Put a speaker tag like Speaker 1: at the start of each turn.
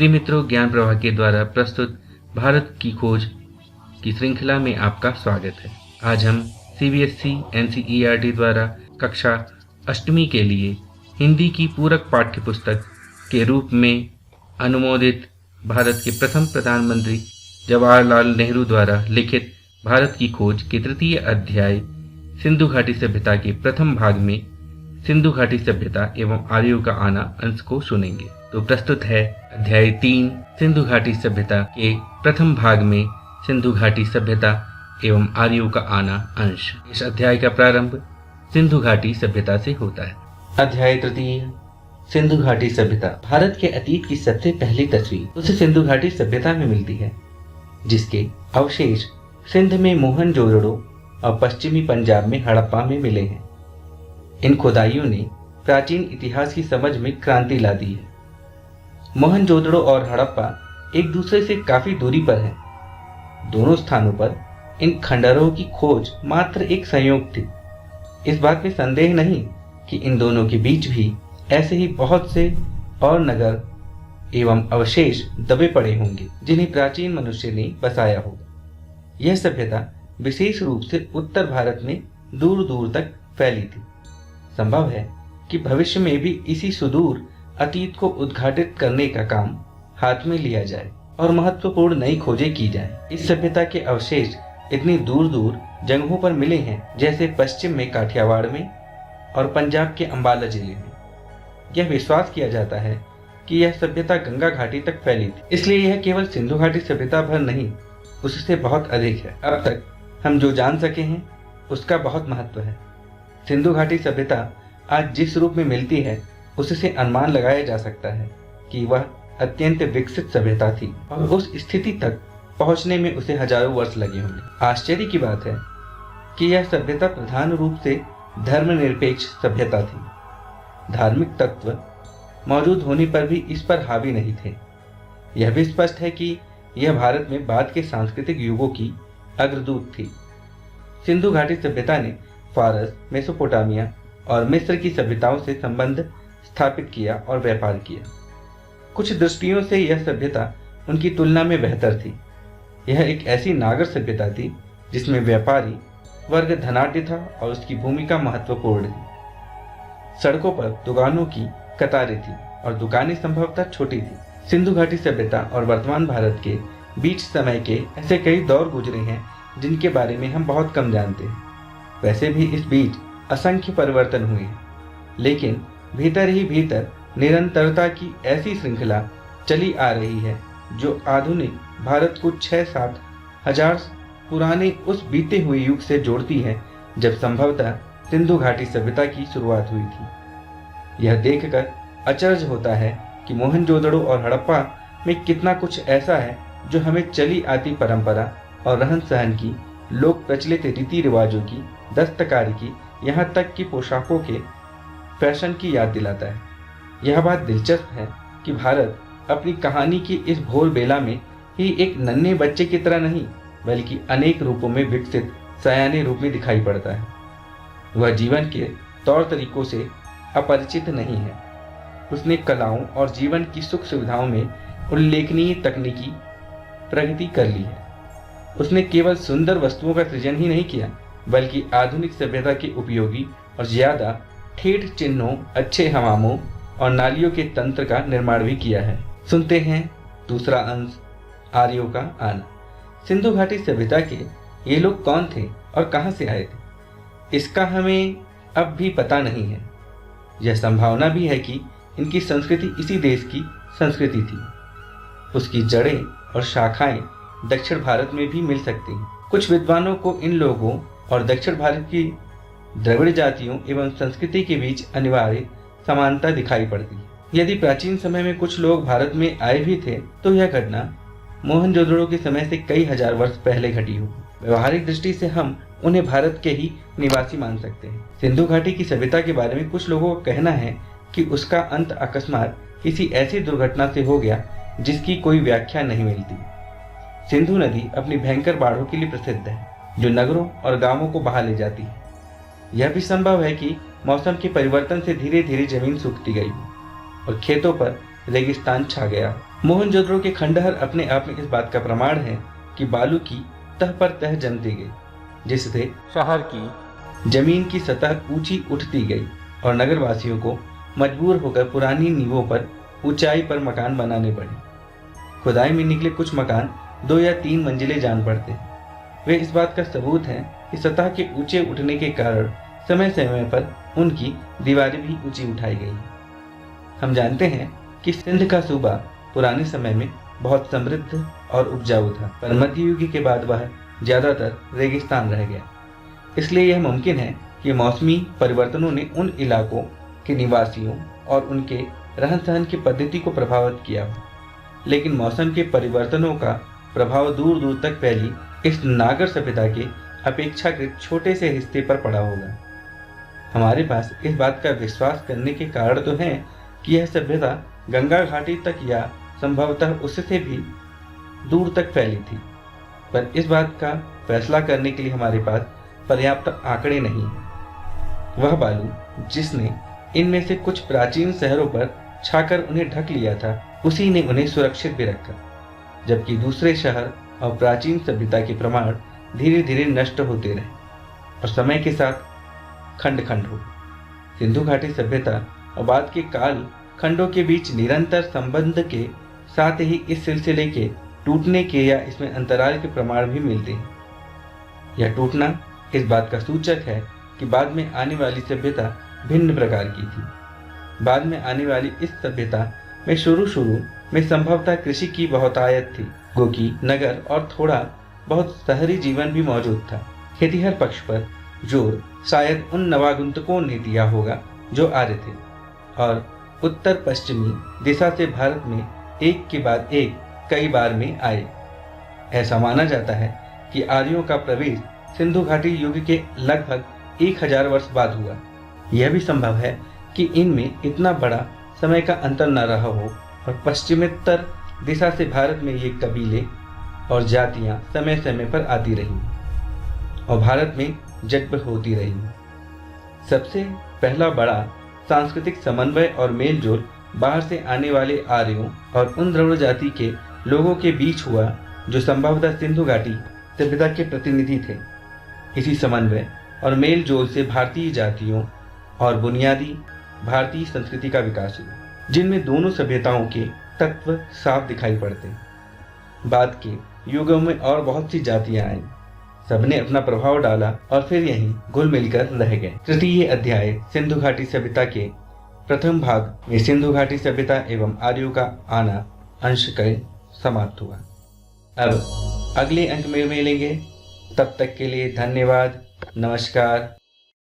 Speaker 1: प्रिय मित्रों, ज्ञान प्रवाह के द्वारा प्रस्तुत भारत की खोज की श्रृंखला में आपका स्वागत है। आज हम सीबीएसई एनसीईआरटी द्वारा कक्षा 8वीं के लिए हिंदी की पूरक पाठ्यपुस्तक के रूप में अनुमोदित भारत के प्रथम प्रधानमंत्री जवाहरलाल नेहरू द्वारा लिखित भारत की खोज के तृतीय अध्याय सिंधु घाटी सभ्यता के प्रथम भाग में सिंधु घाटी सभ्यता एवं आर्यों का आना अंश को सुनेंगे। तो प्रस्तुत है अध्याय 3 सिंधु घाटी सभ्यता के प्रथम भाग में सिंधु घाटी सभ्यता एवं आर्यों का आना अंश। इस अध्याय का प्रारंभ सिंधु घाटी सभ्यता से होता है। अध्याय तृतीय सिंधु घाटी सभ्यता। भारत के अतीत की सबसे पहली तस्वीर उसे सिंधु घाटी सभ्यता में मिलती है, जिसके अवशेष सिंध में मोहनजोदड़ो और पश्चिमी पंजाब में हड़प्पा में मिले हैं। इन खुदाइयों ने प्राचीन इतिहास की समझ में क्रांति ला दी है। मोहनजोदड़ो और हड़प्पा एक दूसरे से काफी दूरी पर हैं। दोनों स्थानों पर इन खंडहरों की खोज मात्र एक संयोग थी। इस बात में संदेह नहीं कि इन दोनों के बीच भी ऐसे ही बहुत से और नगर एवं अवशेष दबे पड़े होंगे, जिन्हें प्राचीन मनुष्य ने बसाया होगा। यह सभ्यता विशेष रूप से उत्तर भारत में दूर दूर तक फैली थी। संभव है कि भविष्य में भी इसी सुदूर अतीत को उद्घाटित करने का काम हाथ में लिया जाए और महत्वपूर्ण नई खोजें की जाए। इस सभ्यता के अवशेष इतनी दूर दूर जगहों पर मिले हैं, जैसे पश्चिम में काठियावाड़ में और पंजाब के अंबाला जिले में। यह विश्वास किया जाता है कि यह सभ्यता गंगा घाटी तक फैली थी, इसलिए यह केवल सिंधु घाटी सभ्यता भर नहीं, उससे बहुत अधिक है। अब तक हम जो जान सके हैं उसका बहुत महत्व है। सिंधु घाटी सभ्यता आज जिस रूप में मिलती है, उससे अनुमान लगाया जा सकता है कि वह अत्यंत विकसित सभ्यता थी और उस स्थिति तक पहुंचने में उसे हजारों वर्ष लगे होंगे। आश्चर्य की बात है कि यह सभ्यता प्रधान रूप से धर्मनिरपेक्ष सभ्यता थी। धार्मिक तत्व मौजूद होने पर भी इस पर हावी नहीं थे। यह भी स्पष्ट है कि यह भारत में बाद के सांस्कृतिक युगों की अग्रदूत थी। सिंधु घाटी सभ्यता ने फारस, मेसोपोटामिया और मिस्र की सभ्यताओं से संबंध स्थापित किया और व्यापार किया। कुछ दृष्टियों से यह सभ्यता उनकी तुलना में बेहतर थी। यह एक ऐसी नागर सभ्यता थी जिसमें व्यापारी वर्ग धनाढ्य था और उसकी भूमिका महत्वपूर्ण थी। सड़कों पर दुकानों की कतारें थी और दुकानें संभवतः छोटी थी। सिंधु घाटी सभ्यता और वर्तमान भारत के बीच समय के ऐसे कई दौर गुजरे हैं जिनके बारे में हम बहुत कम जानते हैं। वैसे भी इस बीच असंख्य परिवर्तन हुए हैं, लेकिन भीतर ही भीतर निरंतरता की ऐसी श्रृंखला चली आ रही है जो आधुनिक भारत को 6-7 हजार पुराने उस बीते हुए युग से जोड़ती है जब संभवतः सिंधु घाटी सभ्यता की शुरुआत हुई थी। यह देखकर अचरज होता है कि मोहनजोदड़ो और हड़प्पा में कितना कुछ ऐसा है जो हमें चली आती परंपरा और रहन सहन की, लोक प्रचलित रीति रिवाजों की, दस्तकारी की, यहाँ तक कि पोशाकों के फैशन की याद दिलाता है। यह बात दिलचस्प है कि भारत अपनी कहानी की इस भोर बेला में ही एक नन्हे बच्चे की तरह नहीं, बल्कि अनेक रूपों में विकसित सयाने रूप में दिखाई पड़ता है। वह जीवन के तौर तरीकों से अपरिचित नहीं है। उसने कलाओं और जीवन की सुख सुविधाओं में उल्लेखनीय तकनीकी प्रगति कर ली है। उसने केवल सुंदर वस्तुओं का सृजन ही नहीं किया, बल्कि आधुनिक सभ्यता के उपयोगी और ज्यादा ठेठ चिन्हों, अच्छे हमामों और नालियों के तंत्र का निर्माण भी किया है। सुनते हैं दूसरा अंश, आर्यों का आना। सिंधु घाटी सभ्यता के ये लोग कौन थे और कहां से आए थे, इसका हमें अब भी पता नहीं है। यह संभावना भी है कि इनकी संस्कृति इसी देश की संस्कृति थी। उसकी जड़ें और शाखाएं दक्षिण भारत में भी मिल सकती हैं। कुछ विद्वानों को इन लोगों और दक्षिण भारत की द्रविड़ जातियों एवं संस्कृति के बीच अनिवार्य समानता दिखाई पड़ती है। यदि प्राचीन समय में कुछ लोग भारत में आए भी थे, तो यह घटना मोहनजोदड़ो के समय से कई हजार वर्ष पहले घटी होगी। व्यवहारिक दृष्टि से हम उन्हें भारत के ही निवासी मान सकते हैं। सिंधु घाटी की सभ्यता के बारे में कुछ लोगों का कहना है कि उसका अंत अकस्मात किसी ऐसी दुर्घटना से हो गया जिसकी कोई व्याख्या नहीं मिलती। सिंधु नदी अपनी भयंकर बाढ़ों के लिए प्रसिद्ध है, जो नगरों और गांवों को बहा ले जाती है। यह भी संभव है कि मौसम के परिवर्तन से धीरे धीरे जमीन सूखती गई और खेतों पर रेगिस्तान छा गया। मोहनजोदड़ो के खंडहर अपने आप में इस बात का प्रमाण है कि बालू की तह पर तह जमती गई, जिससे शहर की जमीन की सतह ऊंची उठती गई और नगरवासियों को मजबूर होकर पुरानी नींवों पर ऊंचाई पर मकान बनाने पड़े। खुदाई में निकले कुछ मकान 2 या 3 मंजिले जान पड़ते हैं। वे इस बात का सबूत है कि सतह के ऊंचे उठने के कारण समय समय पर उनकी दीवारें भी ऊंची उठाई गई। हम जानते हैं कि सिंध का सूबा पुराने समय में बहुत समृद्ध और उपजाऊ था, पर मध्य युग के बाद वह ज्यादातर रेगिस्तान रह गया। इसलिए यह मुमकिन है कि मौसमी परिवर्तनों ने उन इलाकों के निवासियों और उनके रहन सहन की पद्धति को प्रभावित किया हो, लेकिन मौसम के परिवर्तनों का प्रभाव दूर दूर तक फैली इस नागर सभ्यता के अपेक्षाकृत छोटे से हिस्से पर पड़ा होगा। हमारे पास इस बात का विश्वास करने के कारण तो है कि यह सभ्यता गंगा घाटी तक या संभवतः उससे भी दूर तक फैली थी, पर इस बात का फैसला करने के लिए हमारे पास पर्याप्त आंकड़े नहीं है। वह बालू जिसने इनमें से कुछ प्राचीन शहरों पर छाकर उन्हें ढक लिया था, उसी ने उन्हें सुरक्षित भी रखा, जबकि दूसरे शहर और प्राचीन सभ्यता के प्रमाण धीरे धीरे नष्ट होते रहे और समय के साथ खंड खंड हो। सिंधु घाटी सभ्यता और बाद के काल खंडों के बीच निरंतर संबंध के साथ ही इस सिलसिले के टूटने के या इसमें अंतराल के प्रमाण भी मिलते हैं। यह टूटना इस बात का सूचक है कि बाद में आने वाली सभ्यता भिन्न प्रकार की थी। बाद में आने वाली इस सभ्यता में शुरू में संभवतः कृषि की बहुतायत थी, गोकी नगर और थोड़ा बहुत शहरी जीवन भी मौजूद था। खेतिहर पक्ष पर जोर शायद उन नवागंतुकों ने दिया होगा जो आर्य थे और उत्तर पश्चिमी दिशा से भारत में एक के बाद एक कई बार में आए। ऐसा माना जाता है कि आर्यों का प्रवेश सिंधु घाटी युग के लगभग 1000 वर्ष बाद हुआ। यह भी संभव है कि इनमें इतना बड़ा समय का अंतर न रहा हो और पश्चिमोत्तर दिशा से भारत में ये कबीले और जातियां समय समय पर आती रहीं और भारत में जन्म होती रहीं। सबसे पहला बड़ा सांस्कृतिक समन्वय और मेलजोल बाहर से आने वाले आर्यों और उन द्रविड़ जाति के लोगों के बीच हुआ जो संभवतः सिंधु घाटी सभ्यता के प्रतिनिधि थे। इसी समन्वय और मेलजोल से भारतीय जातियों और बुनियादी भारतीय संस्कृति का विकास हुआ, जिनमें दोनों सभ्यताओं के तत्व साफ दिखाई पड़ते हैं। बाद के युगों में और बहुत सी जातियां आईं, सबने अपना प्रभाव डाला और फिर यहीं घुल मिलकर रह गए। तृतीय अध्याय सिंधु घाटी सभ्यता के प्रथम भाग में सिंधु घाटी सभ्यता एवं आर्यों का आना अंश का समाप्त हुआ। अब अगले अंक में मिलेंगे, तब तक के लिए धन्यवाद, नमस्कार।